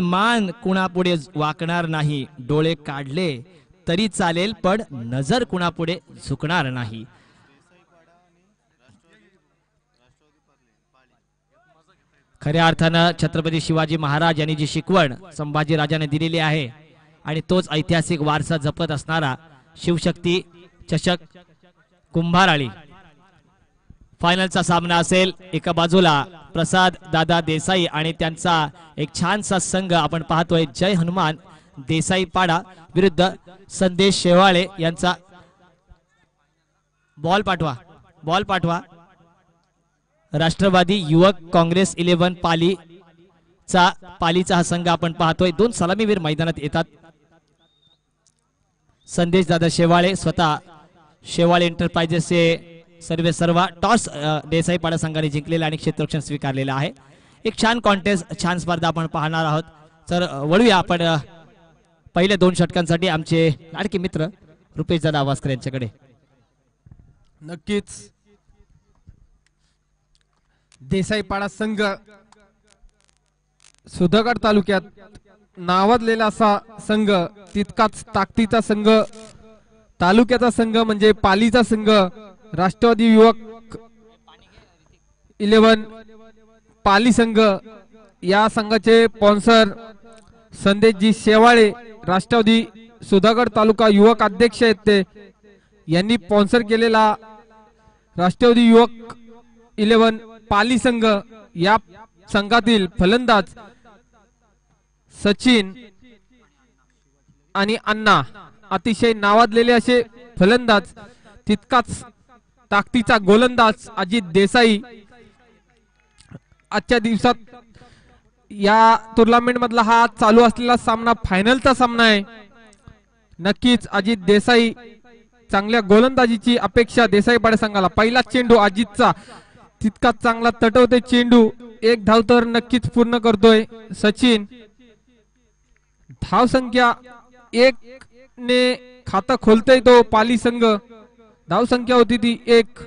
मान कुणापुढे वाकणार नाही, डोळे काढले तरी चालेल पण नजर कुणापुढे झुकणार नाही. खऱ्या अर्थानं छत्रपती शिवाजी महाराज यांनी जी शिकवण संभाजी राजाने दिलेली आहे आणि तोच ऐतिहासिक वारसा जपत असणारा शिवशक्ती चषक कुंभाराळी फायनलचा सामना असेल. एका बाजूला प्रसाद दादा देसाई आणि त्यांचा एक छानसा संघ आपण पाहतोय जय हनुमान देसाई पाडा विरुद्ध संदेश शेवाळे यांचा. बॉल पाठवा. राष्ट्रवादी युवक काँग्रेस 11 पालीचा हा संघ आपण पाहतोय. दोन सलामीवीर मैदानात येतात. संदेश दादा शेवाळे स्वतः शेवाळे एंटरप्राइजेसचे सर्व टॉस देसाईपाडा संघाने जिंकलेला आणि क्षेत्ररक्षण स्वीकारलेला आहे. एक छान कॉन्टेस्ट छान स्पर्धा आपण पाहणार आहोत. तर वळूया आपण पहिल्या 2 षटकांसाठी आमचे लाडके मित्र रुपेश दादा आवासकर यांच्याकडे. नक्कीच देसाईपाडा संघ सुधागड तालुक्यात नावाजलेला असा संघ, तितकाच ताकदीचा संघ, तालुक्याचा संघ म्हणजे पालीचा संघ राष्ट्रवादी युवक 11 पाली संघ. या संघाचे स्पॉन्सर संदेशजी शेवाळे राष्ट्रवादी सुधागड तालुका युवक अध्यक्ष आहेत. ते यांनी स्पॉन्सर केलेला राष्ट्रवादी युवक 11 पाली संघ. या संघातील फलंदाज सचिन आणि अण्णा अतिशय नावाजलेले असे फलंदाज, तितकाच ताकदीचा गोलंदाज अजित देसाई. आजच्या दिवसात या टुर्नामेंट मधला हा चालू असलेला सामना फायनलचा सामना आहे. नक्कीच अजित देसाई चांगल्या गोलंदाजीची अपेक्षा देसाईपाडा संघाला. पहिला चेंडू अजितचा तितकाच चांगला तटवते चेंडू. एक धाव तर नक्कीच पूर्ण करतोय सचिन. धाव संख्या 1 ने खातं खोलतोय तो पाली संघ. धाव संख्या होती ती 1.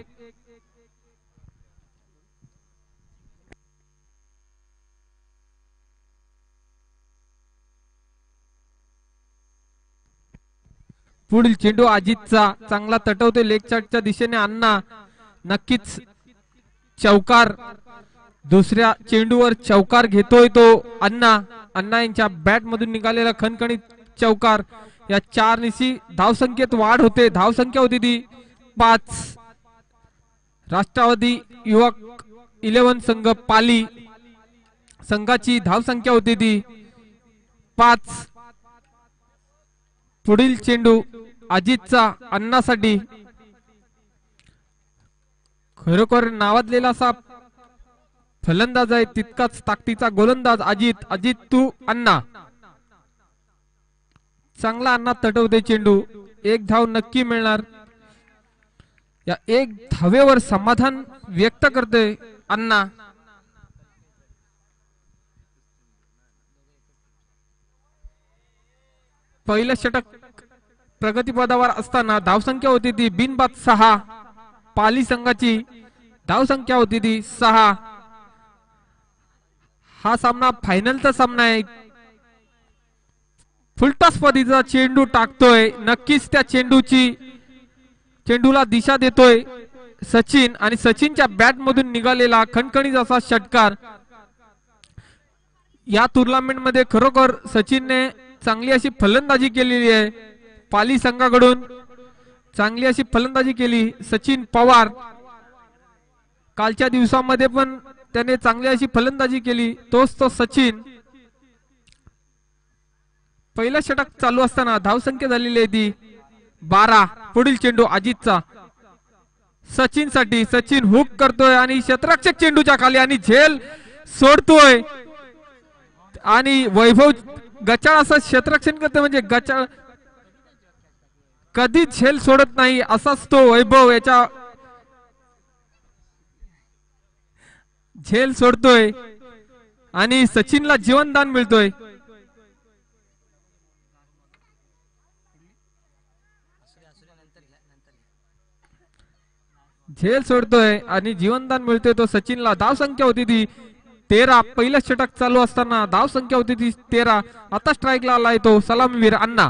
पुढील चेंडू अजितचा चांगला तटवते लेग चार्टच्या दिशेने अण्णा. नक्कीच चौकार, दुसऱ्या चेंडूवर चौकार घेतोय तो अण्णा. अण्णा यांच्या बॅट मधून निघालेला खणखणीत चौकार. या 4 निशी धावसंख्येत वाढ होते. धावसंख्या होती ती 5. राष्ट्रवादी युवक 11 संघ पाली संघाची धावसंख्या होती ती 5. पुढील चेंडू अजितचा अण्णासाठी. खरोखर नावाजलेला असा फलंदाज आहे, तितकाच ताकदीचा गोलंदाज अजित. अजित तू अण्णा. चांगला अण्णा तटवते चेंडू. 1 धाव नक्की मिळणार. या 1 धावेवर समाधान व्यक्त करते अण्णा. पहिलं षटक प्रगतीपदावर असताना धावसंख्या होती ती बिनबाद 6. पाली संघाची धावसंख्या होती ती 6. हा सामना फायनलचा सामना आहे. फुलटॉस पद्धतीचा चेंडू टाकतोय. नक्कीच त्या चेंडूला दिशा देतोय सचिन आणि सचिनच्या बॅट मधून निघालेला खणखणीत असा षटकार. या टुर्नामेंट मध्ये खरोखर सचिनने चांगली अशी फलंदाजी केलेली आहे. पाली संघाकडून चांगली अशी फलंदाजी केली सचिन पवार. कालच्या दिवसामध्ये पण त्याने चांगली अशी फलंदाजी केली. तोच तो सचिन. पहिला षटक चालू असताना धावसंख्या झालेली आहे ती 12. पुढील चेंडू अजितचा सचिन साठी. सचिन हुक करतोय आणि क्षेत्ररक्षक चेंडूच्या खाली आणि झेल सोडतोय आणि वैभव गचाळ असं क्षेत्ररक्षण करतोय. म्हणजे गचाळ कधी झेल सोडत नाही असाच तो वैभव. याच्या झेल सोडतोय आणि सचिनला जीवनदान मिळतोय. झेल सोडतोय आणि जीवनदान मिळतोय तो सचिनला. धाव संख्या होती ती 13. पहिलं षटक चालू असताना धाव संख्या होती ती 13. आता स्ट्राईकला आलाय तो सलामीवीर अण्णा.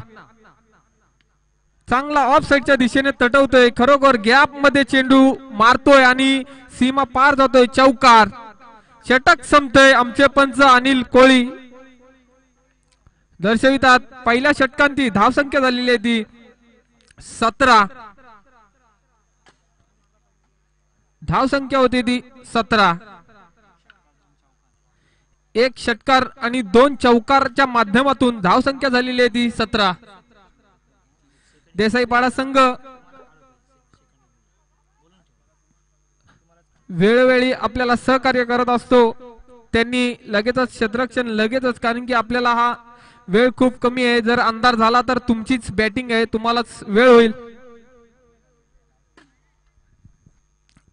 चांगला ऑफ साइडच्या दिशेने तटवतोय. खरोखर गॅप मध्ये चेंडू मारतोय आणि सीमा पार जातोय. चौकार. षटक संपतोय. आमचे पंच अनिल कोळी दर्शवितात पहिल्या षटकांती धाव संख्या झालेली आहे ती 17. धाव संख्या होती ती 17. एक षटकार आणि 2 चौकारच्या माध्यमातून धाव संख्या झालेली आहे ती 17. देसाईपाडा संघ वेळोवेळी आपल्याला सहकार्य करत असतो. त्यांनी लगेचच क्षेत्ररक्षण लगेचच, कारण की आपल्याला हा वेळ खूप कमी आहे. जर अंधार झाला तर तुमचीच बॅटिंग आहे, तुम्हालाच वेळ होईल.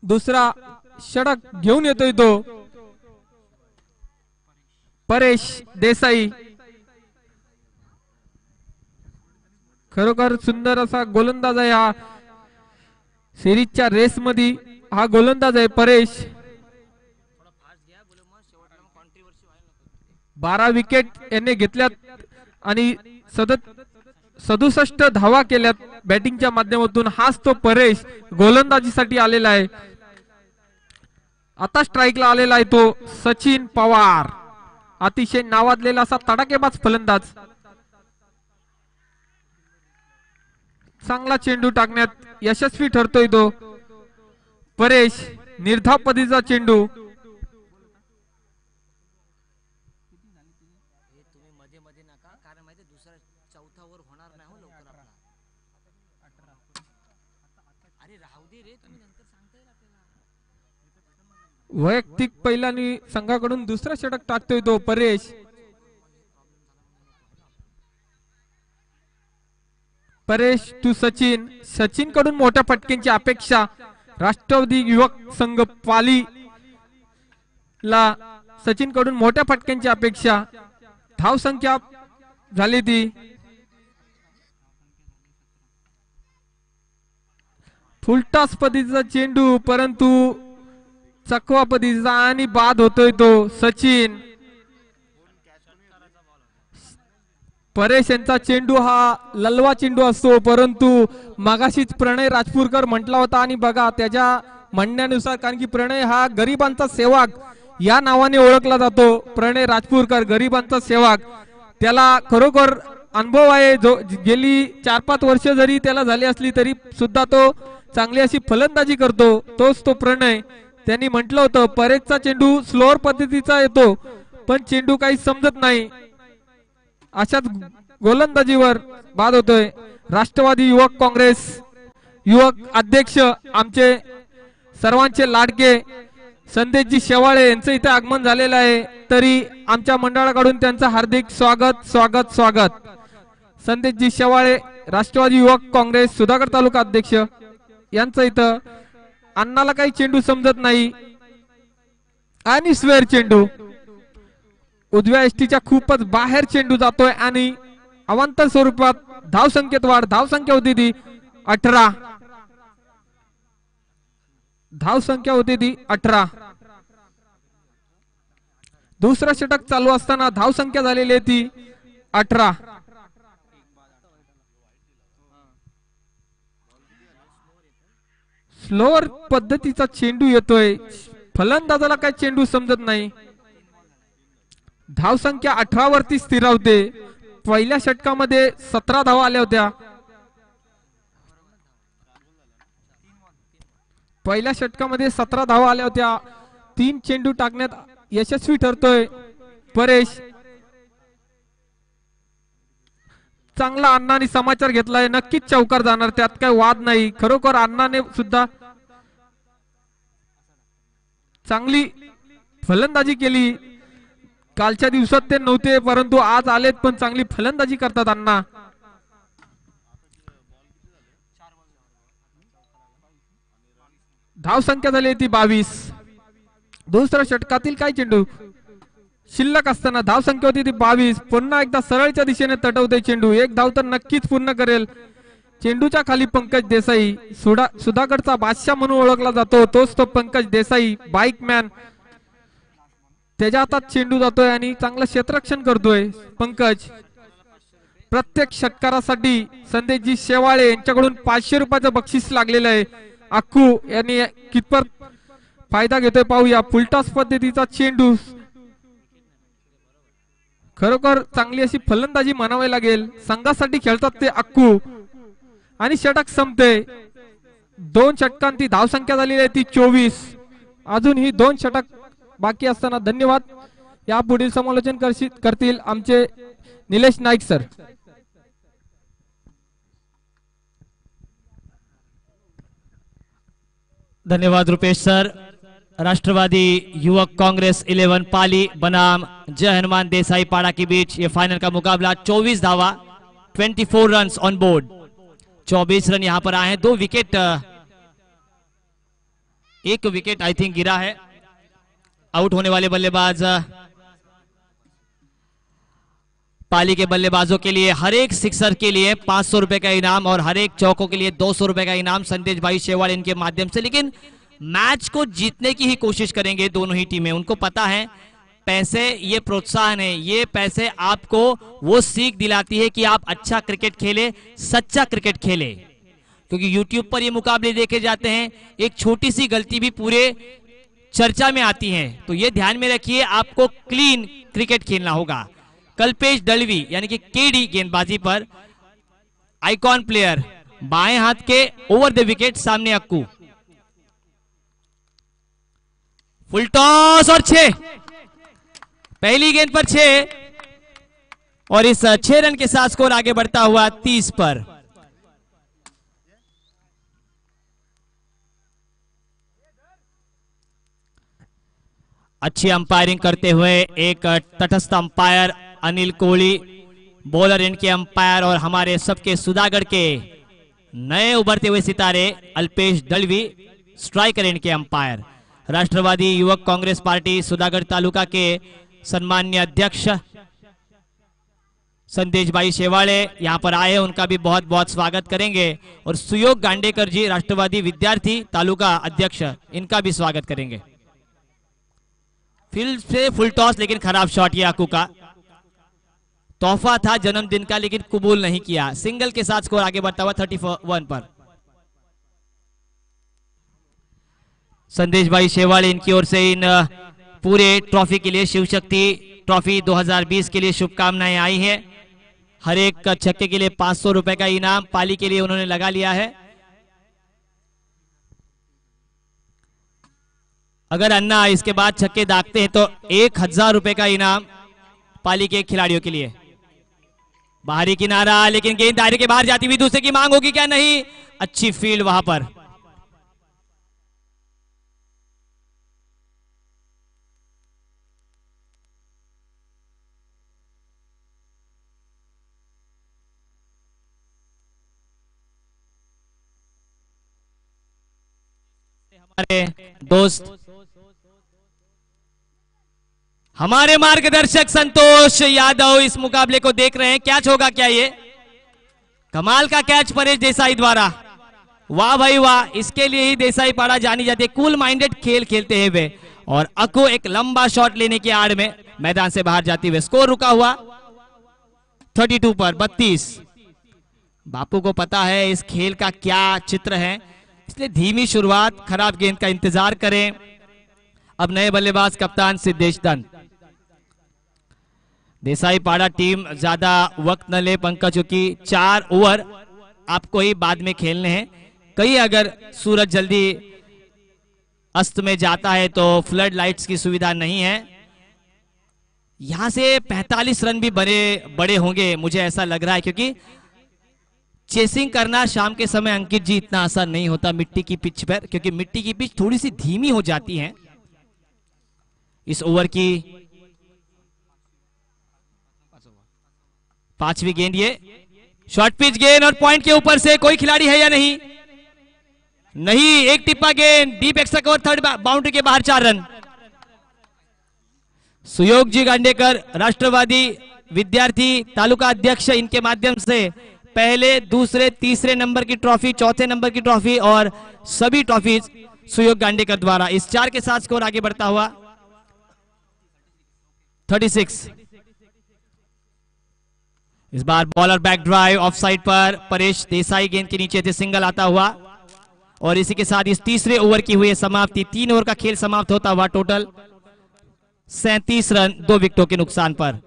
दुसरा षटक घेऊन येतोय तो परेश देसाई. खरोखर सुंदर असा गोलंदाज आहे हा. सिरीजच्या रेस मध्ये हा गोलंदाज आहे परेश. 12 विकेट याने घेतल्यात आणि 67 धावा केल्यात बॅटिंगच्या माध्यमातून. हाच तो परेश गोलंदाजीसाठी आलेला आहे. आता स्ट्राईकला आलेला आहे तो सचिन पवार. अतिशय नावाजलेला असा तडाखेबाज फलंदाज. चांगला चेंडू टाकण्यात यशस्वी ठरतोय तो परेश. निर्धाव पद्धतीचा चेंडू. वैयक्तिक पहिल्यानी संघाकडून दुसरा षटक टाकतोय तो परेश. परेश टू सचिन. सचिन कडून मोठ्या फटक्यांची अपेक्षा. राष्ट्रवादी युवक संघ पाली ला सचिन कडून मोठ्या फटक्यांची अपेक्षा. धाव संख्या झाली ती फुलटॉस पद्धतीचा चेंडू, परंतु चकवा पद्धतीचा आणि बाद होतोय तो सचिन. परेश यांचा चेंडू हा ललवा चेंडू असतो, परंतु मगाशीच प्रणय राजपूरकर म्हटला होता आणि बघा त्याच्या म्हणण्यानुसार, कारण की प्रणय हा गरिबांचा सेवक या नावाने ओळखला जातो. प्रणय राजपूरकर गरिबांचा सेवक. त्याला खरोखर अनुभव आहे. जो गेली 4-5 वर्ष जरी त्याला झाली असली तरी सुद्धा तो चांगली अशी फलंदाजी करतो. तोच तो प्रणय. त्यांनी म्हटलं होतं परेशचा चेंडू स्लोअर पद्धतीचा येतो, पण चेंडू काही समजत नाही. अशाच गोलंदाजीवर बाद होतोय. राष्ट्रवादी युवक काँग्रेस युवक अध्यक्ष आमचे सर्वांचे लाडके संदेशजी शेवाळे यांचं इथे आगमन झालेलं आहे. तरी आमच्या मंडळाकडून त्यांचं हार्दिक स्वागत स्वागत स्वागत. संदेशजी शेवाळे राष्ट्रवादी युवक काँग्रेस सुधागड तालुका अध्यक्ष यांचं इथं. अण्णाला काही चेंडू समजत नाही आणि स्वेअर चेंडू. उजव्या एसटीच्या खूपच बाहेर चेंडू जातोय आणि अवांतर स्वरूपात धाव संख्येत वाढ. धाव संख्या होती ती 18. धाव संख्या होती ती 18. दुसरा षटक चालू असताना धाव संख्या झालेली आहे ती 18. स्लोअर पद्धतीचा चेंडू येतोय. फलंदाजाला काय चेंडू समजत नाही. धाव संख्या 18 वरती स्थिरावते. पहिल्या षटकामध्ये 17 धावा आल्या होत्या. पहिल्या षटकामध्ये 17 धावा आल्या होत्या. 3 चेंडू टाकण्यात यशस्वी ठरतोय परेश. चांगला अण्णाने समाचार घेतलाय. नक्कीच चौकार जाणार, त्यात काही वाद नाही. खरोखर अण्णाने सुद्धा चांगली फलंदाजी केली. कालच्या दिवसात ते नव्हते, परंतु आज आलेत, पण चांगली फलंदाजी करतात अण्णा. धाव संख्या झाली ती 22. दुसऱ्या षटकातील काय चेंडू शिल्लक असताना धाव संख्या होती ती 22. पुन्हा एकदा सरळच्या दिशेने तटवते चेंडू. एक धाव तर नक्कीच पूर्ण करेल. चेंडूच्या खाली पंकज देसाई, सुधागडचा बादशाह म्हणून ओळखला जातो, तोच तो पंकज देसाई बाईकमॅन. त्याच्या हातात चेंडू जातोय आणि चांगलं क्षेत्ररक्षण करतोय पंकज. प्रत्येक षटकारासाठी संदेशजी शेवाळे यांच्याकडून 500 रुपयाचं बक्षीस लागलेलं आहे. अक्कू यांनी कितपत फायदा घेतोय पाहूया. फुलटॉस पद्धतीचा चेंडू, खरोखर चांगली अशी फलंदाजी म्हणावी लागेल. संघासाठी खेळतात ते अक्कू आणि षटक संपते. 2 षटकांची धावसंख्या झालेली आहे ती 24. अजूनही 2 षटक बाकी असताना. धन्यवाद. या पुढील समालोचन करतील आमचे निलेश नाईक सर. धन्यवाद रुपेश सर. राष्ट्रवादी युवक कांग्रेस 11 पाली बनाम जय हनुमान देसाई पाड़ा के बीच ये फाइनल का मुकाबला. 24 धावा, 24 रन ऑन बोर्ड. 24 रन यहां पर आए हैं. 2 विकेट, 1 विकेट आई थिंक गिरा है. आउट होने वाले बल्लेबाज पाली के बल्लेबाजों के लिए हर एक सिक्सर के लिए 500 रुपए का इनाम और हर एक चौकों के लिए 200 रुपए का इनाम संदेश भाई शेवाड़ इनके माध्यम से. लेकिन मैच को जीतने की ही कोशिश करेंगे दोनों ही टीमें. उनको पता है पैसे ये प्रोत्साहन है, ये पैसे आपको वो सीख दिलाती है कि आप अच्छा क्रिकेट खेले, सच्चा क्रिकेट खेले. क्योंकि YouTube पर ये मुकाबले देखे जाते हैं, एक छोटी सी गलती भी पूरे चर्चा में आती है. तो ये ध्यान में रखिए, आपको क्लीन क्रिकेट खेलना होगा. कल्पेश दलवी यानी कि केडी गेंदबाजी पर आइकॉन प्लेयर, बाएं हाथ के ओवर द विकेट. सामने अक्कू, फुल टॉस और 6. पहली गेंद पर 6 और इस 6 रन के साथ स्कोर आगे बढ़ता हुआ 30 पर. अच्छी अंपायरिंग करते हुए एक तटस्थ अंपायर अनिल कोहली, बॉलर इनके अंपायर और हमारे सबके सुधागढ़ के नए उभरते हुए सितारे अल्पेश दलवी, स्ट्राइकर इनके अंपायर. राष्ट्रवादी युवक कांग्रेस पार्टी सुधागढ़ तालुका के सम्मान्य अध्यक्ष संदेश भाई शेवाड़े यहां पर आए, उनका भी बहुत बहुत स्वागत करेंगे. और सुयोग गांडेकर जी राष्ट्रवादी विद्यार्थी तालुका अध्यक्ष, इनका भी स्वागत करेंगे. फील्ड से फुल टॉस, लेकिन खराब शॉट ये अक्कू का. तोहफा था जन्मदिन का लेकिन कबूल नहीं किया. सिंगल के साथ स्कोर आगे बढ़ता हुआ 31 पर. संदेश भाई शेवाड़े इनकी ओर से इन पूरे ट्रॉफी के लिए, शिव शक्ति ट्रॉफी 2020 के लिए शुभकामनाएं आई हैं. हर एक छक्के के लिए 500 रुपए का इनाम पाली के लिए उन्होंने लगा लिया है. अगर अन्ना इसके बाद छक्के दागते हैं तो 1000 रुपए का इनाम पाली के खिलाड़ियों के लिए. बाहरी किनारा, लेकिन गेंद दायरे के बाहर जाती हुई दूसरे की मांग होगी क्या? नहीं. अच्छी फील्ड वहां पर. हमारे दोस्त, हमारे मार्गदर्शक संतोष यादव इस मुकाबले को देख रहे हैं. कैच होगा क्या? ये कमाल का कैच परेश देसाई द्वारा. वाह भाई वाह. इसके लिए ही देसाई पाड़ा जानी जाती है, कूल माइंडेड खेल खेलते हैं वे. और अक्कू एक लंबा शॉट लेने की आड़ में मैदान से बाहर जाती हुए. स्कोर रुका हुआ 32 पर 32. बापू को पता है इस खेल का क्या चित्र है, इसलिए धीमी शुरुआत, खराब गेंद का इंतजार करें. अब नए बल्लेबाज कप्तान सिद्धेश दंत. देसाई पाड़ा टीम ज्यादा वक्त न ले पंकज, क्योंकि 4 ओवर आपको ही बाद में खेलने हैं. कहीं अगर सूरज जल्दी अस्त में जाता है तो फ्लड लाइट्स की सुविधा नहीं है. यहां से 45 रन भी बड़े होंगे मुझे ऐसा लग रहा है, क्योंकि चेसिंग करना शाम के समय अंकित जी इतना आसान नहीं होता मिट्टी की पिच पर, क्योंकि मिट्टी की पिच थोड़ी सी धीमी हो जाती है. इस ओवर की 5वीं गेंद, ये शॉर्ट पिच गेंद और पॉइंट के ऊपर से कोई खिलाड़ी है या नहीं? नहीं. एक टिप्पा गेंद, deep extra cover, third boundary के बाहर 4 रन. सुयोग जी गांडेकर राष्ट्रवादी विद्यार्थी तालुका अध्यक्ष, इनके माध्यम से पहले, दूसरे, तीसरे नंबर की ट्रॉफी, चौथे नंबर की ट्रॉफी और सभी ट्रॉफी सुयोग गांडेकर द्वारा. इस 4 के साथ स्कोर आगे बढ़ता हुआ 36। इस बार bowler back drive off side पर परेश देसाई गेंद के नीचे थे, सिंगल आता हुआ। और इसी के साथ इस तीसरे ओवर की हुई समाप्ति। 3 ओवर का खेल समाप्त होता हुआ। टोटल 37 रन 2 विकेटों के नुकसान पर।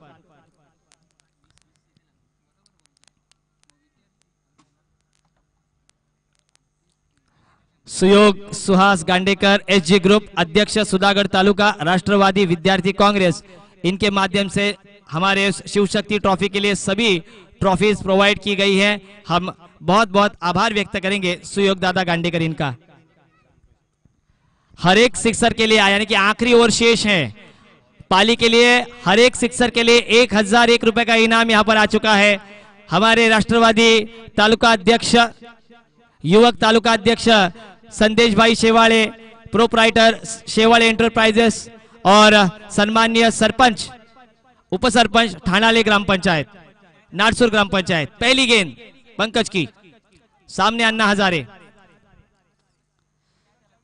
सुयोग सुहास गांडेकर, एसजी ग्रुप अध्यक्ष, सुधागढ़ तालुका, राष्ट्रवादी विद्यार्थी कांग्रेस, इनके माध्यम से हमारे शिव शक्ति ट्रॉफी के लिए सभी ट्रॉफीज प्रोवाइड की गई है। हम बहुत बहुत आभार व्यक्त करेंगे सुयोग दादा गांडेकर इनका। हर एक सिक्सर के लिए आया, यानी कि आखिरी ओवर शेष है पाली के लिए। हर एक सिक्सर के लिए 1001 रुपए का इनाम यहां पर आ चुका है। हमारे राष्ट्रवादी तालुका अध्यक्ष, युवक तालुका अध्यक्ष संदेश भाई शेवाड़े, प्रोप्राइटर शेवाड़े एंटरप्राइजेस, और सम्मानीय सरपंच, उप सरपंच ठाणाले ग्राम पंचायत, नारसुर ग्राम पंचायत। पहली गेंद पंकज की, सामने अन्ना हजारे।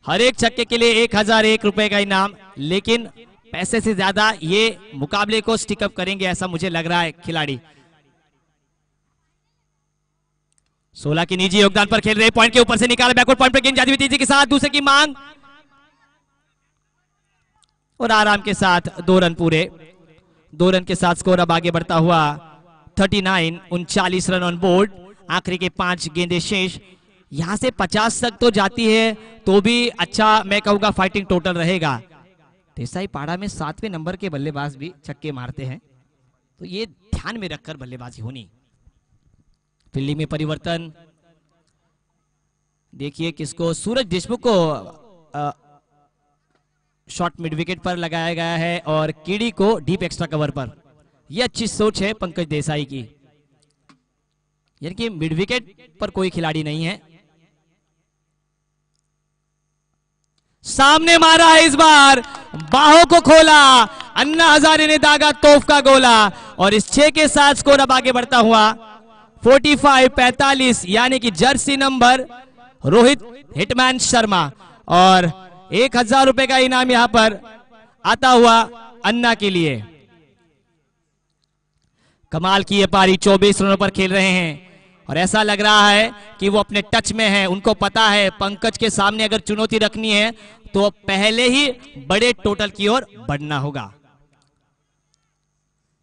हर एक छक्के के लिए 1001 रुपए का इनाम, लेकिन पैसे से ज्यादा ये मुकाबले को स्टिकअप करेंगे ऐसा मुझे लग रहा है खिलाड़ी। 16 की निजी योगदान पर खेल रहे, पॉइंट के ऊपर से निकाला, बैकवर्ड पॉइंट पर गेंद जाती हुई तेजी के साथ, दूसरे की मांग और आराम के साथ 2 रन पूरे। 2 रन के साथ स्कोर अब आगे बढ़ता हुआ 39, 39 रन ऑन बोर्ड। आखिरी के 5 गेंदें शेष। यहां से 50 तक तो जाती है तो भी अच्छा, मैं कहूंगा फाइटिंग टोटल रहेगा। देसाई पाड़ा में 7वें नंबर के बल्लेबाज भी छक्के मारते हैं, तो ये ध्यान में रखकर बल्लेबाजी होनी। फील्डिंग में परिवर्तन देखिए किसको, सूरज देशमुख को शॉर्ट मिड विकेट पर लगाया गया है और कीड़ी को डीप एक्स्ट्रा कवर पर। यह अच्छी सोच है पंकज देसाई की, यानी कि मिड विकेट पर कोई खिलाड़ी नहीं है। सामने मारा है, इस बार बाहों को खोला, अन्ना हजारे ने दागा तोफ का गोला। और इस 6 के साथ स्कोर अब आगे बढ़ता हुआ 45-45, यानी कि Jersey number Rohit hitman Sharma. और 1000 रुपए का इनाम यहां पर आता हुआ अन्ना के लिए। कमाल की ये पारी, 24 रनों पर खेल रहे हैं और ऐसा लग रहा है कि वो अपने टच में है। उनको पता है पंकज के सामने अगर चुनौती रखनी है तो पहले ही बड़े टोटल की ओर बढ़ना होगा।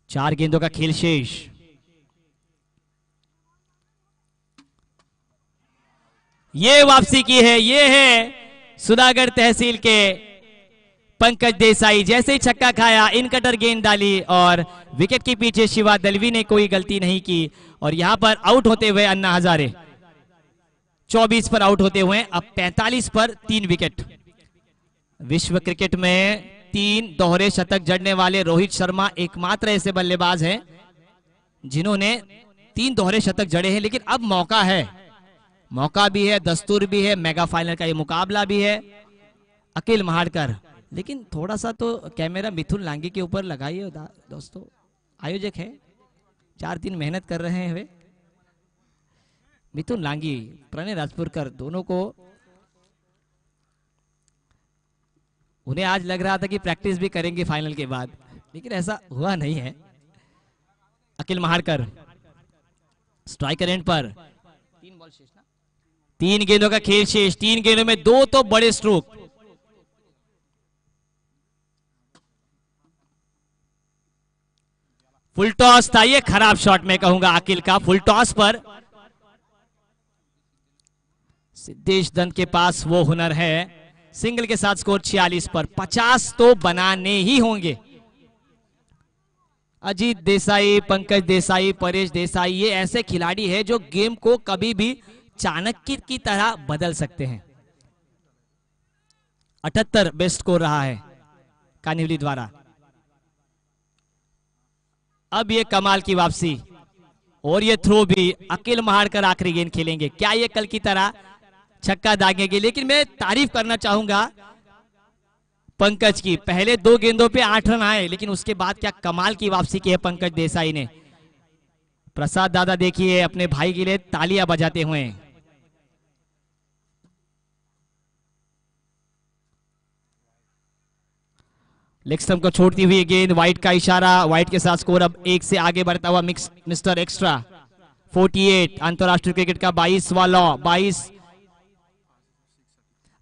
4 गेंदों का खेल शेष। ये वापसी की है, ये है सुधागढ़ तहसील के पंकज देसाई। जैसे ही छक्का खाया, इन कटर गेंद डाली और विकेट के पीछे शिवा दलवी ने कोई गलती नहीं की। और यहां पर आउट होते हुए अन्ना हजारे 24 पर आउट होते हुए अब 45 पर 3 विकेट। विश्व क्रिकेट में 3 दोहरे शतक जड़ने वाले रोहित शर्मा एकमात्र ऐसे बल्लेबाज हैं जिन्होंने 3 दोहरे शतक जड़े हैं। लेकिन अब मौका है, मौका भी है, दस्तूर भी है, मेगा फाइनल का ये मुकाबला भी है। अखिल महाड़कर, लेकिन थोड़ा सा तो कैमरा मिथुन लांगी के ऊपर लगाइए दोस्तों, आयोजक है, 4 दिन मेहनत कर रहे हैं वे। मिथुन लांगी, प्रणय राजपुरकर, दोनों को, उन्हें आज लग रहा था कि प्रैक्टिस भी करेंगे फाइनल के बाद, लेकिन ऐसा हुआ नहीं है। अखिल महाड़कर स्ट्राइकर एंड पर, 3 बॉल शेष ना, 3 गेंदों का खेल शेष। 3 गेंदों में 2 तो बड़े स्ट्रोक। फुल टॉस था, ये खराब शॉट मैं कहूंगा अखिल का। फुल टॉस पर सिद्धेश दंत के पास वो हुनर है। सिंगल के साथ स्कोर 46 पर 50 तो बनाने ही होंगे। अजीत देसाई, पंकज देसाई, परेश देसाई, ये ऐसे खिलाड़ी हैं जो गेम को कभी भी चाणक्य की तरह बदल सकते हैं। 78 बेस्ट स्कोर रहा है कानिवली द्वारा। अब ये कमाल की वापसी और ये थ्रो भी। अखिल महाड़कर आखिरी गेंद खेलेंगे, क्या ये कल की तरह छक्का दागेंगे? लेकिन मैं तारीफ करना चाहूंगा पंकज की, पहले 2 गेंदों पे 8 रन आए, लेकिन उसके बाद क्या कमाल की वापसी की है पंकज देसाई ने। प्रसाद दादा देखिए अपने भाई के लिए तालियां बजाते हुए। लेग स्टंप को छोड़ती हुई गेंद, व्हाइट का इशारा, व्हाइट के साथ स्कोर अब 1 से आगे बढ़ता हुआ मिस्टर एक्स्ट्रा। 48 अंतरराष्ट्रीय क्रिकेट का 22वां लॉ। 22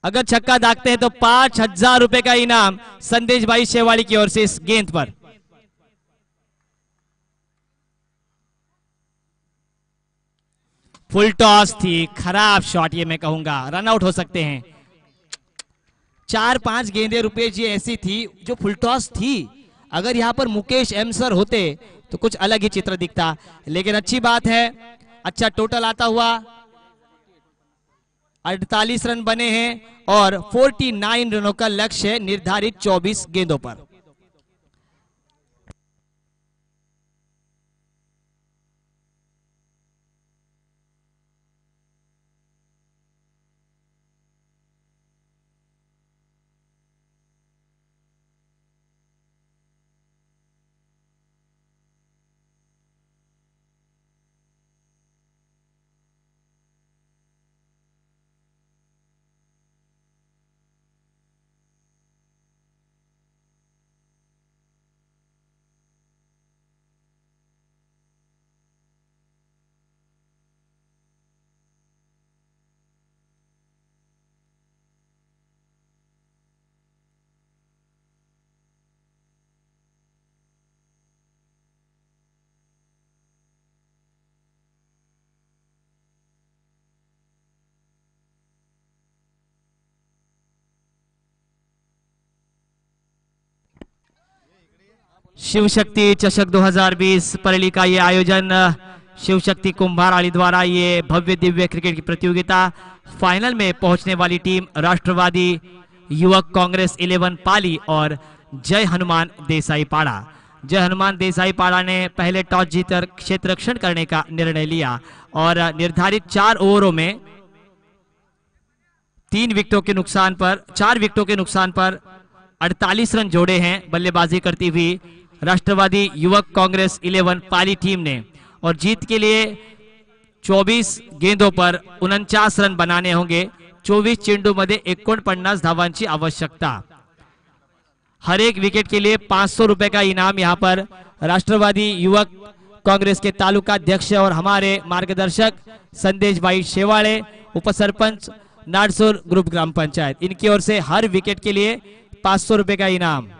अगर छक्का दागते हैं तो 5,000 रुपए का इनाम संदेश भाई शेवाड़ी की ओर से इस गेंद पर। फुल टॉस थी, खराब शॉट ये मैं कहूंगा, रन आउट हो सकते हैं। 4-5 गेंदें रुपेश जी ऐसी थी जो फुल टॉस थी। अगर यहां पर मुकेश एम सर होते तो कुछ अलग ही चित्र दिखता, लेकिन अच्छी बात है, अच्छा टोटल आता हुआ 48 रन बने हैं और 49 रनों का लक्ष्य निर्धारित 24 गेंदों पर। शिवशक्ति चषक 2020 परली का ये आयोजन शिवशक्ति कुंभाराली द्वारा ये भव्य दिव्य क्रिकेट की प्रतियोगिता। फाइनल में पहुंचने वाली टीम राष्ट्रवादी युवक कांग्रेस 11 पाली और जय हनुमान देसाई पाड़ा। जय हनुमान देसाई पाड़ा ने पहले टॉस जीतकर क्षेत्र रक्षण करने का निर्णय लिया और निर्धारित 4 ओवरों में 4 विकेटों के नुकसान पर 48 रन जोड़े हैं बल्लेबाजी करती हुई राष्ट्रवादी युवक कांग्रेस 11 पाली टीम ने, और जीत के लिए 24 गेंदों पर 49 रन बनाने होंगे। 24 चेंडूमध्ये 49 धावांची आवश्यकता। हर एक विकेट के लिए 500 रुपए का इनाम यहाँ पर राष्ट्रवादी युवक कांग्रेस के तालुका अध्यक्ष और हमारे मार्गदर्शक संदेश भाई शेवाड़े, उपसरपंच नाडसोर ग्रुप ग्राम पंचायत, इनकी ओर से हर विकेट के लिए 500 रुपए का इनाम।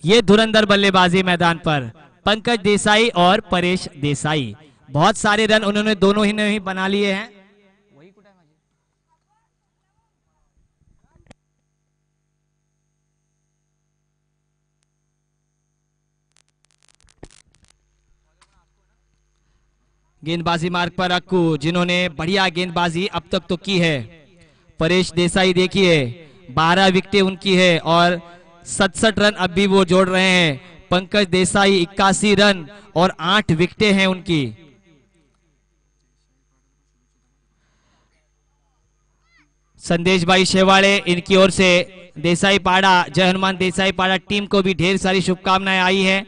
ये धुरंधर बल्लेबाजी मैदान पर पंकज देसाई और परेश देसाई, बहुत सारे रन उन्होंने दोनों ही ने ही बना लिए हैं। गेंदबाजी मार्ग पर अक्कू, जिन्होंने बढ़िया गेंदबाजी अब तक तो की है। परेश देसाई देखिए 12 विकेटें उनकी है और 67 रन अब भी वो जोड़ रहे हैं। पंकज देसाई 81 रन और 8 विकेटें हैं उनकी। संदेश भाई शेवाड़े, इनकी ओर से देसाई पाड़ा, जय हनुमान देसाई पाड़ा टीम को भी ढेर सारी शुभकामनाएं आई है।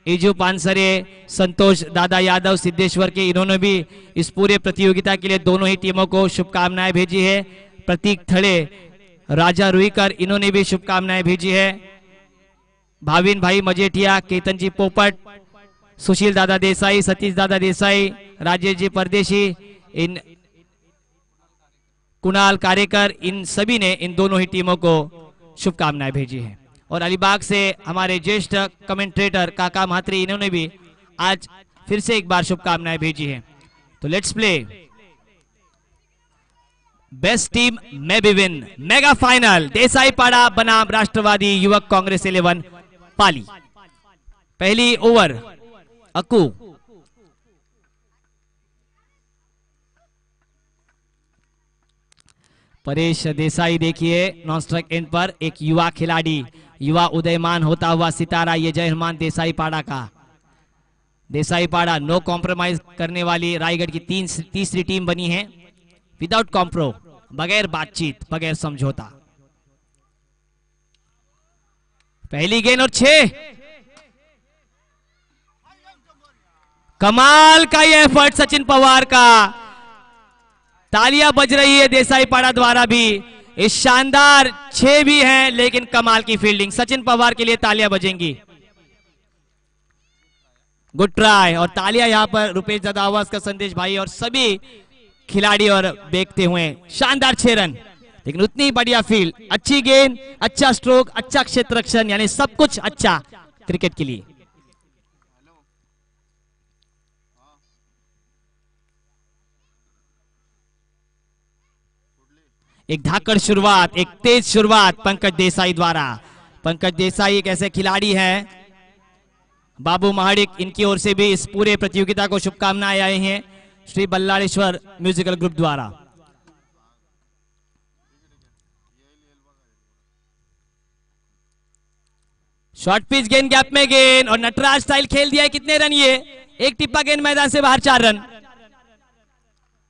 इजू पानसरे, संतोष दादा यादव सिद्धेश्वर के, इन्होंने भी इस पूरे प्रतियोगिता के लिए दोनों ही टीमों को शुभकामनाएं भेजी है। प्रतीक थड़े, राजा रुईकर, इन्होंने भी शुभकामनाएं भेजी है। भाविन भाई मजेठिया, केतन जी पोपट, सुशील दादा देसाई, सतीश दादा देसाई, राजेश जी परदेशी, इन कुणाल कारेकर, इन सभी ने इन दोनों ही टीमों को शुभकामनाएं भेजी है। और अलीबाग से हमारे ज्येष्ठ कमेंटेटर काका म्हात्रे, इन्होंने भी आज फिर से एक बार शुभकामनाएं भेजी है। तो लेट्स प्ले बेस्ट टीम में भी विन मेगा फाइनल देसाई पाड़ा बनाम राष्ट्रवादी युवक कांग्रेस 11 पाली। पहली ओवर अक्कू, परेश देसाई देखिए नॉन स्ट्राइक एंड पर एक युवा खिलाड़ी, युवा उदयमान होता हुआ सितारा, ये जय हनुमान देसाई पाड़ा का। देसाई पाड़ा नो कॉम्प्रोमाइज करने वाली रायगढ़ की तीसरी टीम बनी है, विदाउट कॉम्प्रो, बगैर बातचीत, बगैर समझौता। पहली गेंद और 6, कमाल का ये एफर्ट सचिन पवार का, तालियां बज रही है देसाई पाड़ा द्वारा भी। इस शानदार 6 भी हैं, लेकिन कमाल की फील्डिंग। सचिन पवार के लिए तालियां बजेंगी। Good try. और तालियां यहां पर रुपेश दादा आवाज का संदेश भाई और सभी खिलाड़ी और देखते हुए। शानदार 6 रन, लेकिन उतनी बढ़िया फील्ड, अच्छी गेंद, अच्छा स्ट्रोक, अच्छा क्षेत्र रक्षण, यानी सब कुछ अच्छा क्रिकेट के लिए। एक धाकड़ शुरुआत, एक तेज शुरुआत पंकज देसाई द्वारा। पंकज देसाई एक ऐसे खिलाड़ी हैं, बाबू महाडिक, इनकी ओर से भी इस पूरे प्रतियोगिता को शुभकामनाएं आई हैं श्री बल्लाळेश्वर म्यूजिकल ग्रुप द्वारा। शॉर्ट पिच गेंद, गैप में गेंद और नटराज स्टाइल खेल दिया है। कितने रन ये? एक टिप्पा गेंद मैदान से बाहर, 4 रन।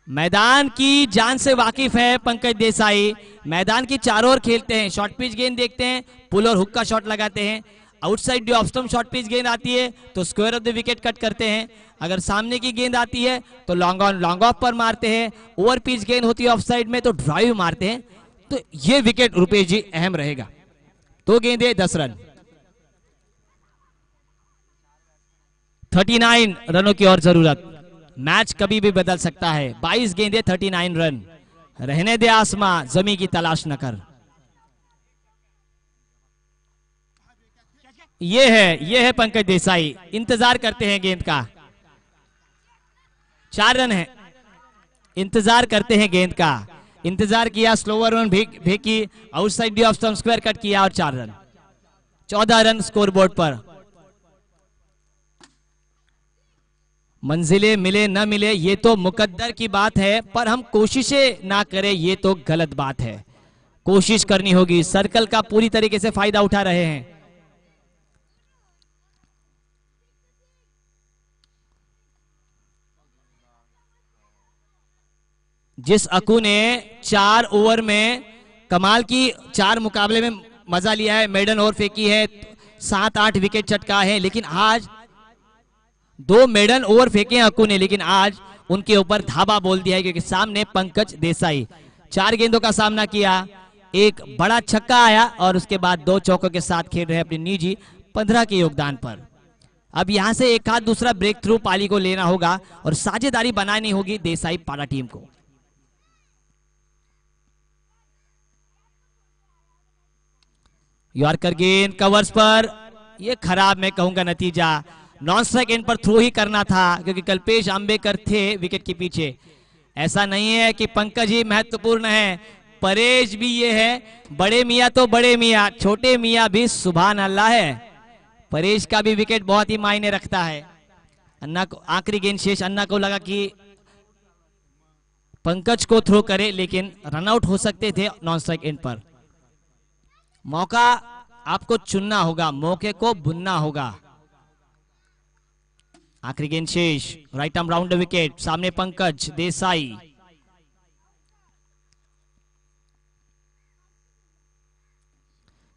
मैदान की जान से वाकिफ है पंकज देसाई, मैदान की चारों ओर खेलते हैं। शॉर्ट पिच गेंद देखते हैं, पुल और हुक का शॉट लगाते हैं। Outside off stump short pitch गेंद आती है तो square of the wicket cut करते हैं। अगर सामने की गेंद आती है तो लॉन्ग ऑन लॉन्ग ऑफ पर मारते हैं। ओवर पिच गेंद होती है ऑफ साइड में तो ड्राइव मारते हैं। तो ये विकेट रुपेश जी अहम रहेगा। 2 गेंदे 10 रन, 39 रनों की और जरूरत। मैच कभी भी बदल सकता है। 22 गेंदे 39 रन। रहने दे आसमां, जमी की तलाश न कर। ये है पंकज देसाई, इंतजार करते हैं गेंद का। 4 रन है, इंतजार करते हैं गेंद का। इंतजार किया, स्लोवर रन फेंकी, outside off stump square cut किया और 4 रन। 14 रन स्कोरबोर्ड पर। मंजिलें मिले न मिले ये तो मुकद्दर की बात है, पर हम कोशिशें ना करें ये तो गलत बात है। कोशिश करनी होगी। सर्कल का पूरी तरीके से फायदा उठा रहे हैं। जिस अकू ने 4 ओवर में कमाल की 4 मुकाबले में मजा लिया है, मेडन ओवर फेंकी है, 7-8 विकेट चटका है, लेकिन आज 2 मेडन ओवर फेंके हैं अकू ने, लेकिन आज उनके ऊपर धाबा बोल दिया है क्योंकि सामने पंकज देसाई 4 गेंदों का सामना किया। एक बड़ा छक्का आया और उसके बाद 2 चौकों के साथ खेल रहे अपनी निजी 15 के योगदान पर। अब यहां से एक हाथ दूसरा ब्रेक थ्रू पाली को लेना होगा और साझेदारी बनानी होगी देसाई पाला टीम को। यॉर्कर गेंद कवर्स पर, यह खराब मैं कहूंगा नतीजा। नॉन स्ट्राइक एंड पर थ्रो ही करना था क्योंकि कल्पेश अंबेकर थे विकेट के पीछे। ऐसा नहीं है कि पंकज ही महत्वपूर्ण है, परेश भी ये है। बड़े मियाँ तो बड़े मियाँ, छोटे मियाँ भी सुभान अल्लाह है। परेश का भी विकेट बहुत ही मायने रखता है। अन्ना को आखिरी गेंद शेष, अन्ना को लगा कि पंकज को थ्रो करे, लेकिन रनआउट हो सकते थे नॉन स्ट्राइक एंड पर। मौका आपको चुनना होगा, मौके को बुनना होगा। आखिरी गेंद शेष, right arm round the wicket, सामने पंकज देसाई।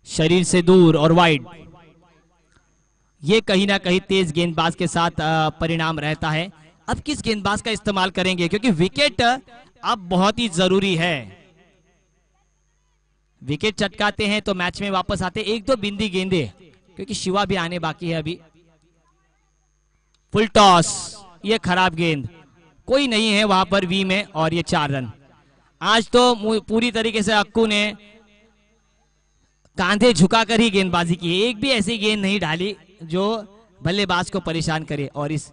शरीर से दूर और वाइड, ये कहीं ना कहीं तेज गेंदबाज के साथ परिणाम रहता है। अब किस गेंदबाज का इस्तेमाल करेंगे क्योंकि विकेट अब बहुत ही जरूरी है। विकेट चटकाते हैं तो मैच में वापस आते। 1-2 बिंदी गेंदे क्योंकि शिवा भी आने बाकी है अभी। फुल टॉस, ये खराब गेंद, कोई नहीं है वहां पर वी में और ये 4 रन। आज तो पूरी तरीके से अक्कू ने कांधे झुकाकर ही गेंदबाजी की है। एक भी ऐसी गेंद नहीं डाली जो बल्लेबाज को परेशान करे। और इस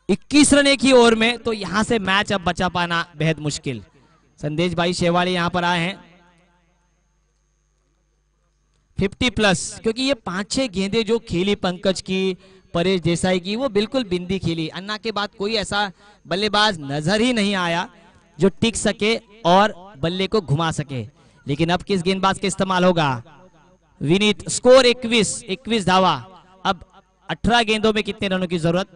21 रन एक ही ओवर में, तो यहां से मैच अब बचा पाना बेहद मुश्किल। संदेश भाई शेवाली यहां पर आए हैं 50+, क्योंकि ये 5-6 गेंदें जो खेली पंकज की, परेश देसाई की, वो बिल्कुल बिंदी खेली। अन्ना के बाद कोई ऐसा बल्लेबाज नजर ही नहीं आया जो टिक सके और बल्ले को घुमा सके। लेकिन अब किस गेंदबाज का इस्तेमाल होगा? विनीत। स्कोर 21 धावा। अब 18 गेंदों में कितने रनों की जरूरत?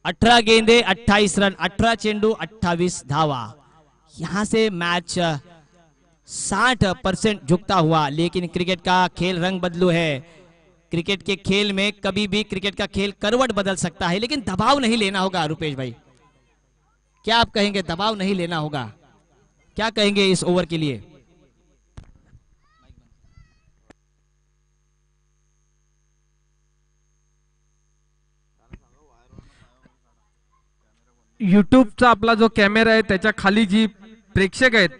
18 गेंदे 28 रन, 18 चेंडू 28 धावा। यहां से मैच 60% झुकता हुआ। लेकिन क्रिकेट का खेल रंग बदलू है। क्रिकेट के खेल में कभी भी क्रिकेट का खेल करवट बदल सकता है, लेकिन दबाव नहीं लेना होगा रुपेश भाई। क्या आप कहेंगे दबाव नहीं लेना होगा? क्या कहेंगे इस ओवर के लिए? युट्यूबचा आपला जो कॅमेरा आहे त्याच्या खाली जी प्रेक्षक आहेत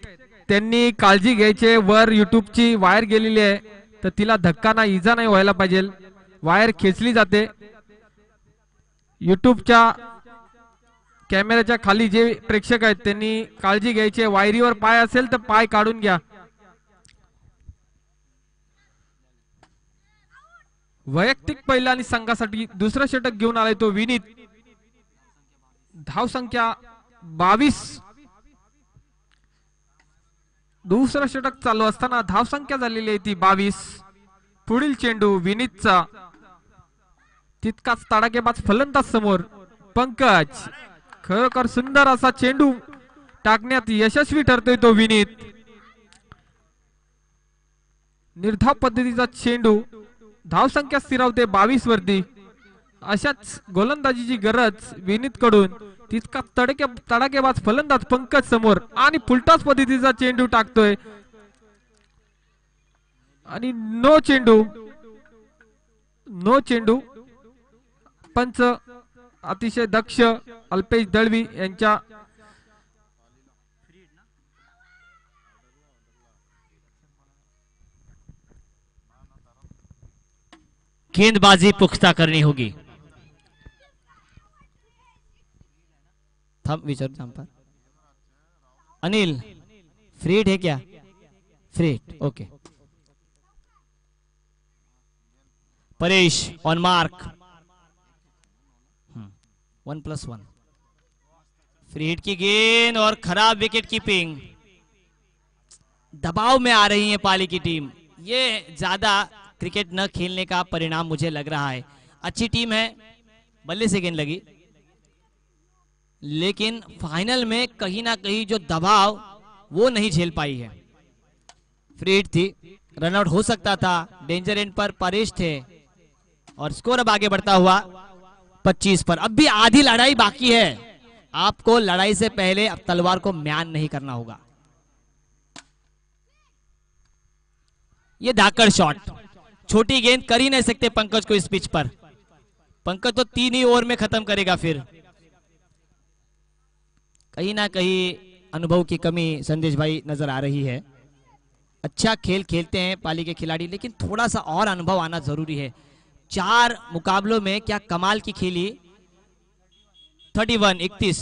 त्यांनी काळजी घ्यायची. वर युट्यूबची वायर गेलेली आहे तर तिला धक्का ना इजा नाही व्हायला पाहिजे. वायर खेचली जाते. युट्यूबच्या कॅमेऱ्याच्या खाली जे प्रेक्षक आहेत त्यांनी काळजी घ्यायची. वायरीवर पाय असेल तर पाय काढून घ्या. वैयक्तिक पहिला आणि संघासाठी दुसरा षटक घेऊन आलाय तो विनीत. धाव संख्या 22. दुसरा षटक चालू असताना धाव संख्या झालेली आहे ती 22. पुढील चेंडू विनीतचा. तितकाच तडाखेबाज फलंदाज समोर पंकज. खरोखर सुंदर असा चेंडू टाकण्यात यशस्वी ठरतोय तो विनीत. निर्धाव पद्धतीचा चेंडू धाव संख्या स्थिरावते 22 वरती. अशाच गोलंदाजीची गरज विनीत कडून. तितका तडाखेबाज फलंदाज पंकज समोर आणि फुलटॉस पद्धतीचा चेंडू टाकतोय आणि नो चेंडू. पंच अतिशय दक्ष अल्पेश दळवी यांच्या गेंदबाजी पुख्ता करनी होगी. थम विचार पर अनिल फ्री हिट है क्या? Free hit okay. Paresh on mark. 1+1 free hit की गेंद और खराब विकेट कीपिंग. दबाव में आ रही है पाली की टीम. ये ज्यादा क्रिकेट न खेलने का परिणाम मुझे लग रहा है. अच्छी टीम है, बल्ले से गेंद लगी, लेकिन फाइनल में कहीं ना कहीं जो दबाव वो नहीं झेल पाई है. फ्री हिट थी, रनआउट हो सकता था. डेंजर एंड पर परेश थे और स्कोर अब आगे बढ़ता हुआ 25 पर. अब भी आधी लड़ाई बाकी है. आपको लड़ाई से पहले अब तलवार को म्यान नहीं करना होगा. ये धाकड़ शॉट, छोटी गेंद कर ही नहीं सकते पंकज को इस पिच पर. पंकज तो 3 ही ओवर में खत्म करेगा. फिर कहीं ना कहीं अनुभव की कमी संदेश भाई नजर आ रही है. अच्छा खेल खेलते हैं पाली के खिलाड़ी, लेकिन थोड़ा सा और अनुभव आना जरूरी है. 4 मुकाबलों में क्या कमाल की खेली. 31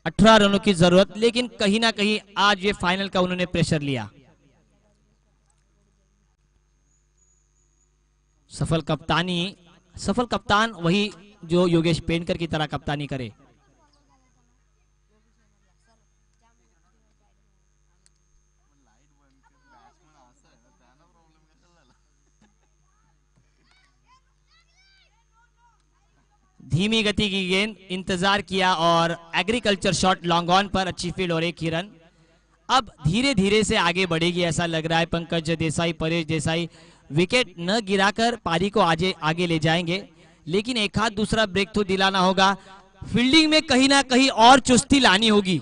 18 रनों की जरूरत, लेकिन कहीं ना कहीं आज ये फाइनल का उन्होंने प्रेशर लिया. सफल कप्तान वही जो योगेश पेंडकर की तरह कप्तानी करे. धीमी गति की गेंद, इंतजार किया और एग्रीकल्चर शॉट लॉन्ग ऑन पर. अच्छी फील्ड और 1 ही रन. अब धीरे धीरे से आगे बढ़ेगी ऐसा लग रहा है. पंकज देसाई, परेश देसाई विकेट न गिराकर पारी को आगे ले जाएंगे, लेकिन एक हाथ दूसरा ब्रेक थ्रू दिलाना होगा. फील्डिंग में कहीं ना कहीं और चुस्ती लानी होगी.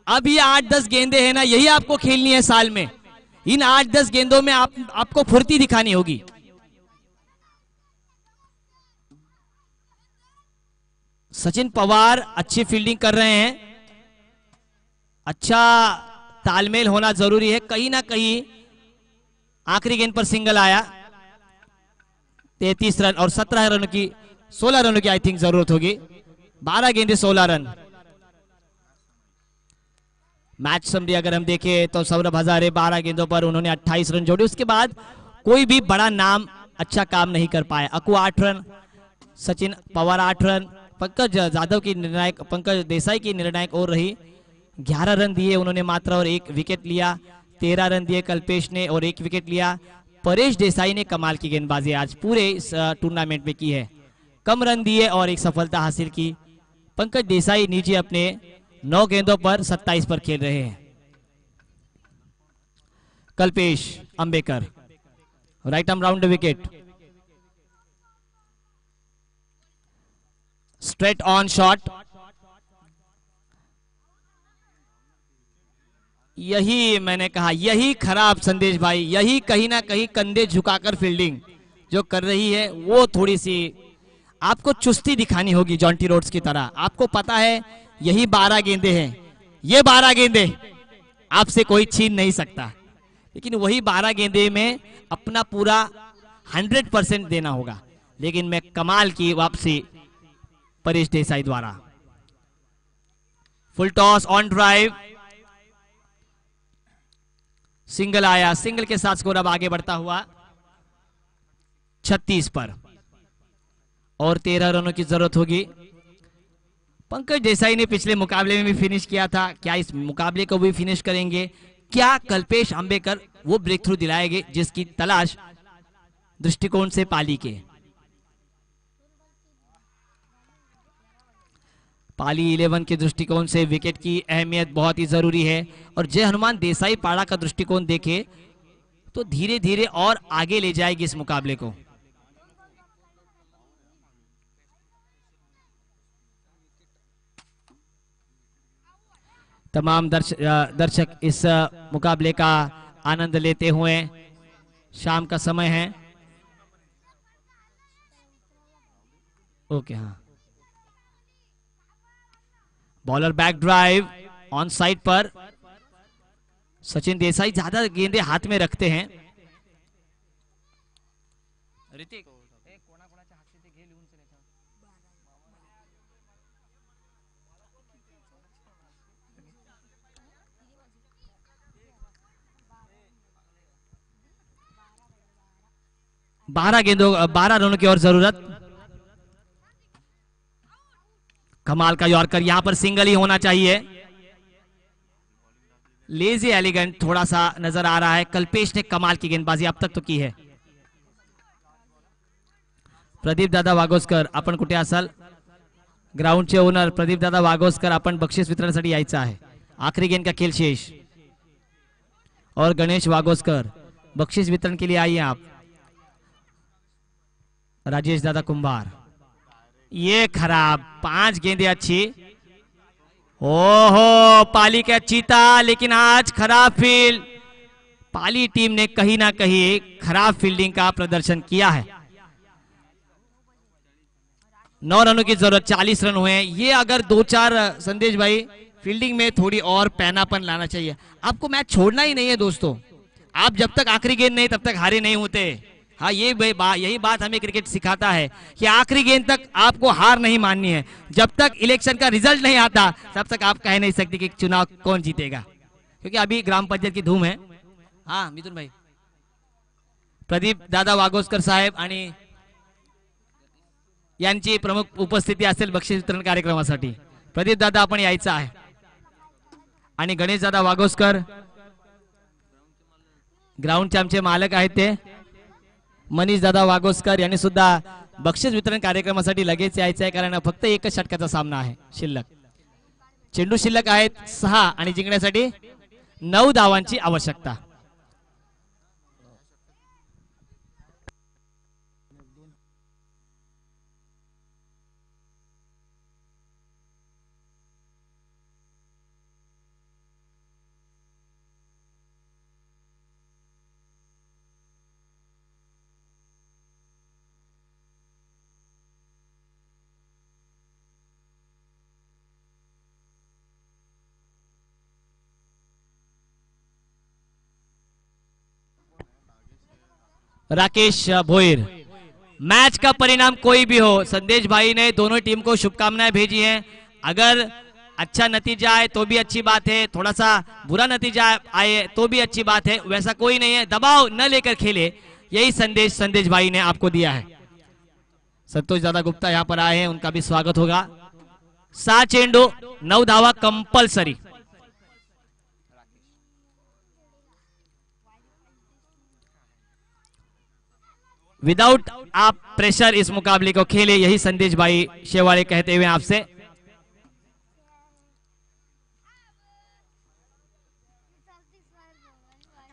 अब ये 8-10 गेंदें हैं ना, यही आपको खेलनी है साल में. इन 8-10 गेंदों में आपको फुर्ती दिखानी होगी. सचिन पवार अच्छी फील्डिंग कर रहे हैं. अच्छा तालमेल होना जरूरी है. कहीं ना कहीं आखिरी गेंद पर सिंगल आया. 33 रन और 16 रनों की आई थिंक जरूरत होगी. 12 गेंदे 16 रन. मैच समरी अगर हम देखें तो सौरभ हजारे 12 गेंदों पर उन्होंने 28 रन जोड़े. उसके बाद कोई भी बड़ा नाम अच्छा काम नहीं कर पाया. अकू 8 रन, सचिन पवार 8 रन, पंकज देसाई की निर्णायक और रही. 11 रन दिए उन्होंने मात्र और 1 विकेट लिया. 13 रन दिए कल्पेश ने और 1 विकेट लिया. परेश देसाई ने कमाल की गेंदबाजी आज पूरे इस टूर्नामेंट में की है. कम रन दिए और 1 सफलता हासिल की. पंकज देसाई नीचे अपने 9 गेंदों पर 27 पर खेल रहे हैं. Kalpesh Ambekar right arm round wicket. Straight on shot, यही मैंने कहा, यही खराब संदेश भाई, यही कहीं ना कहीं कंधे झुकाकर फील्डिंग जो कर रही है वो थोड़ी सी आपको चुस्ती दिखानी होगी जॉन्टी रोड्स की तरह। आपको पता है यही 12 गेंदे हैं, ये 12 गेंदे आपसे कोई छीन नहीं सकता, लेकिन वही 12 गेंदे में अपना पूरा 100% देना होगा। लेकिन मैं कमाल की वापसी परेश देसाई द्वारा। Full toss on drive, single आया, सिंगल के साथ स्कोर अब आगे बढ़ता हुआ 36 पर और 13 रनों की जरूरत होगी। पंकज देसाई ने पिछले मुकाबले में भी फिनिश किया था, क्या इस मुकाबले को भी फिनिश करेंगे? क्या कल्पेश अंबेकर वो ब्रेक थ्रू दिलाएंगे जिसकी तलाश दृष्टिकोण से पाली के? पाली 11 के दृष्टिकोण से विकेट की अहमियत बहुत ही जरूरी है और जय हनुमान देसाई पाड़ा का दृष्टिकोण देखे तो धीरे धीरे और आगे ले जाएगी इस मुकाबले को। तमाम दर्शक इस मुकाबले का आनंद लेते हुए, शाम का समय है। ओके, हाँ, bowler back drive on side पर, सचिन देसाई ज्यादा गेंदे हाथ में रखते हैं। ऋतिक, बारह रनों की और जरूरत। कमाल का यॉर्कर, यहां पर सिंगल ही होना चाहिए। लेजी एलिगेंट थोड़ा सा नजर आ रहा है। कल्पेश ने कमाल की गेंदबाजी अब तक तो की है। प्रदीप दादा वागोस्कर, आपण कुठे असाल? ग्राउंडचे ओनर प्रदीप दादा वागोस्कर, आपण बक्षीस वितरणासाठी यायचं आहे। आखरी गेंद का खेल शेष। और गणेश वागोस्कर, बक्षीस वितरण के लिए आइए आप। राजेश दादा कुंभार, ये खराब, 5 गेंदे अच्छी। ओहो, पाली का अच्छी था लेकिन आज खराब फील्ड। पाली टीम ने कहीं ना कहीं खराब फील्डिंग का प्रदर्शन किया है। 9 रनों की जरूरत, 40 रन हुए हैं। ये अगर 2-4 संदेश भाई फील्डिंग में थोड़ी और पैनापन लाना चाहिए। आपको मैच छोड़ना ही नहीं है दोस्तों। आप जब तक आखिरी गेंद नहीं तब तक हारे नहीं होते। हाँ, यही बात हमें क्रिकेट सिखाता है कि आखिरी गेंद तक आपको हार नहीं माननी है। जब तक इलेक्शन का रिजल्ट नहीं आता तब तक आप कह नहीं सकते कि चुनाव कौन जीतेगा, क्योंकि अभी ग्राम पंचायत की धूम है। हाँ मिथुन भाई, प्रदीप दादा वागोस्कर साहेब आणि यांची प्रमुख उपस्थिती असेल बक्षीस वितरण कार्यक्रमासाठी। प्रदीप दादा आपण यायचं आहे आणि गणेश दादा वागोस्कर ग्राउंडचे आमचे मालक आहेत ते मनीष दादा वागोस्कर यांनी सुद्धा बक्षीस वितरण कार्यक्रमासाठी लगेच यायचं आहे, कारण फक्त एकच षटकाचा सामना आहे शिल्लक। चेंडू शिल्लक आहेत 6 आणि जिंकण्यासाठी 9 धावांची आवश्यकता। राकेश भोईर, मैच का परिणाम कोई भी हो, संदेश भाई ने दोनों टीम को शुभकामनाएं भेजी हैं। अगर अच्छा नतीजा आए तो भी अच्छी बात है, थोड़ा सा बुरा नतीजा आए तो भी अच्छी बात है। वैसा कोई नहीं है, दबाव न लेकर खेले, यही संदेश भाई ने आपको दिया है। संतोष दादा गुप्ता यहां पर आए हैं, उनका भी स्वागत होगा। 7 चेंडू 9 धावा कंपल्सरी। विदाउट आप प्रेशर इस मुकाबले को खेले, यही संदेश भाई शेवाड़े कहते हुए आपसे।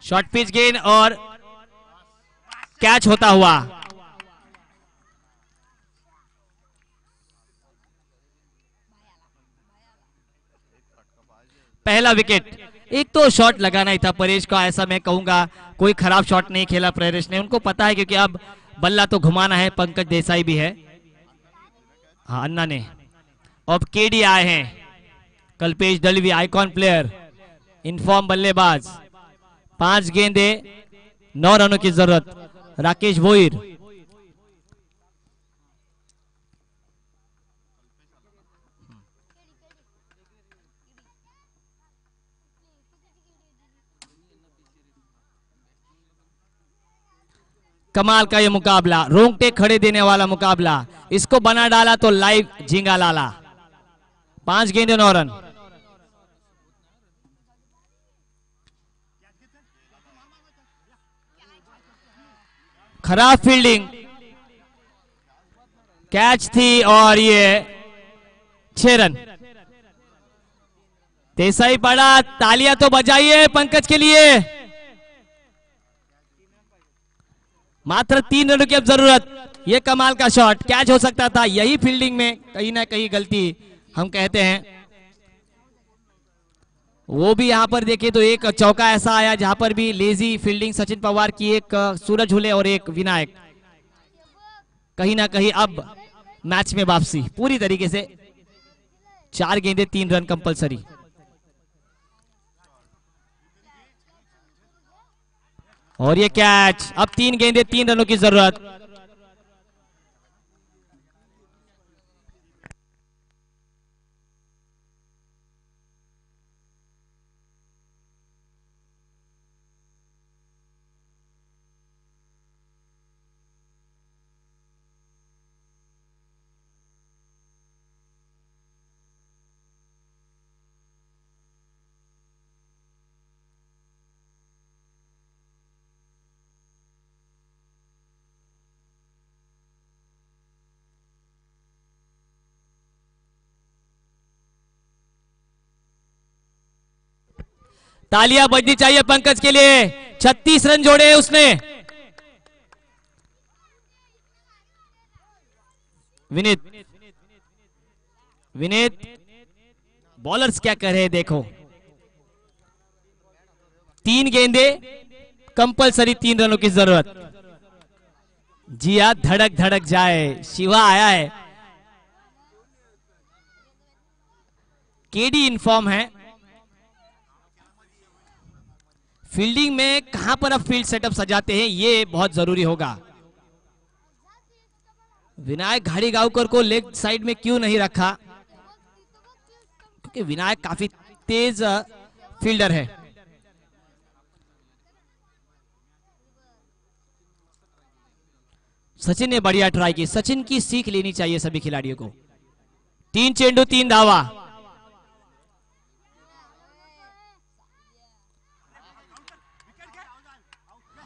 शॉर्ट पिच गेंद और कैच होता हुआ। पहला विकेट। एक तो शॉट लगाना ही था परेश का, ऐसा मैं कहूंगा। कोई खराब शॉट नहीं खेला परेश ने, उनको पता है क्योंकि अब बल्ला तो घुमाना है। पंकज देसाई भी है, हाँ अन्ना ने। अब केडी आए हैं, Kalpesh Dalvi icon player, inform बल्लेबाज। 5 गेंदे 9 रनों की जरूरत। राकेश भोईर, कमाल का ये मुकाबला, रोंगटे खड़े देने वाला मुकाबला। इसको बना डाला तो लाइव झींगा लाला। 5 गेंदे 9 रन। खराब फील्डिंग, कैच थी और ये 6 रन। देसाई पड़ा, तालियां तो बजाइए पंकज के लिए। मात्र 3 रनों की अब जरूरत। ये कमाल का शॉट, कैच हो सकता था। यही फील्डिंग में कहीं ना कहीं गलती हम कहते हैं। वो भी यहां पर देखिए तो एक चौका ऐसा आया जहां पर भी लेजी फील्डिंग सचिन पवार की, एक सूरज हुले और एक विनायक। कहीं ना कहीं अब मैच में वापसी पूरी तरीके से। 4 गेंदे 3 रन कंपलसरी। और ये कैच। अब 3 गेंदे 3 रनों की जरूरत। तालियां बजनी चाहिए पंकज के लिए। 36 रन जोड़े हैं उसने। विनीत, विनीत बॉलर्स क्या कर रहे हैं देखो। 3 गेंदे कंपलसरी 3 रनों की जरूरत। जिया धड़क धड़क जाए, शिवा आया है। केडी इनफॉर्म है। फील्डिंग में कहां पर अब फील्ड सेटअप सजाते हैं ये बहुत जरूरी होगा। विनायक घाड़ीगांवकर को लेग साइड में क्यों नहीं रखा, क्योंकि विनायक काफी तेज फील्डर है। सचिन ने बढ़िया ट्राई की। सचिन की सीख लेनी चाहिए सभी खिलाड़ियों को। 3 चेंडू 3 धावा।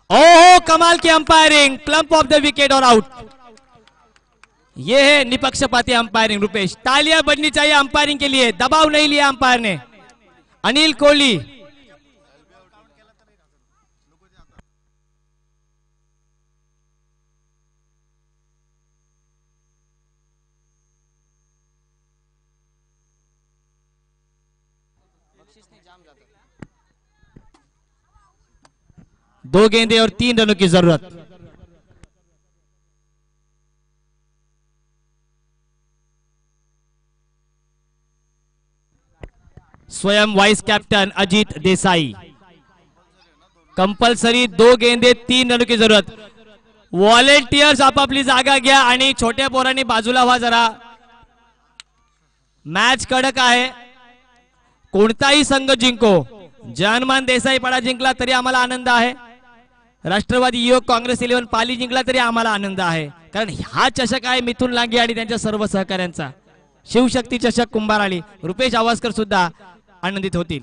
ओह कमाल की umpiring, clump of the wicket और आउट। यह है निपक्षपाती अंपायरिंग। रुपेश, तालियां बजनी चाहिए अंपायरिंग के लिए। दबाव नहीं लिया अंपायर ने। अनिल कोहली, दो गेंदे और 3 रनों की जरूरत। स्वयं vice captain Ajit Desai. Compulsory 2 गेंदे 3 रनों की जरूरत। व्हॉलेंटियर्स आपापली जागा घ्या आणि छोट्या पोरांनी बाजूला व्हा जरा। मॅच कडक आहे, कोणताही संघ जिंको। जानमान देसाई पाडा जिंकला तरी आम्हाला आनंद आहे, राष्ट्रवादी युवक काँग्रेस 11 पाली जिंकला तरी आम्हाला आनंद आहे, कारण हा चषक आहे मिथुन लांगे आणि त्यांच्या सर्व सहकाऱ्यांचा। शिवशक्ती चषक कुंभाराळी। रुपेश आवासकर सुद्धा आनंदित होतील।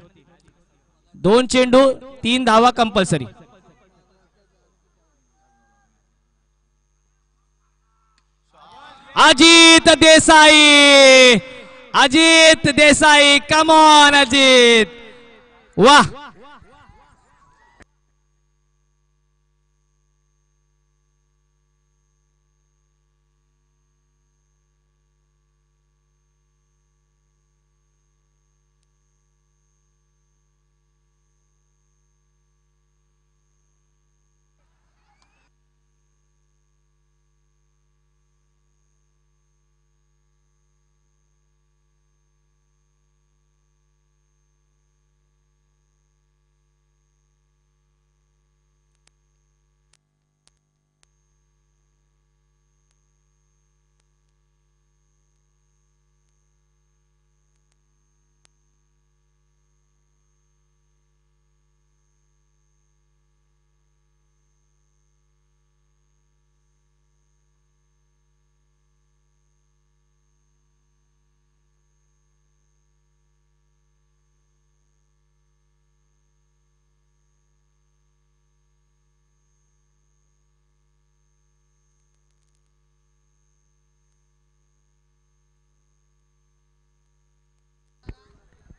2 चेंडू 3 धावा compulsory. Ajit Desai, Ajit Desai, come on Ajit, वाह।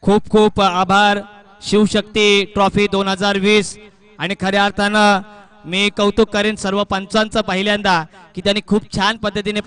खूप खूप आभार. शिवशक्ती ट्रॉफी 2020 आणि खऱ्या अर्थानं मी कौतुक करेन सर्व पंचांचं पहिल्यांदा की त्यांनी खूप छान पद्धतीने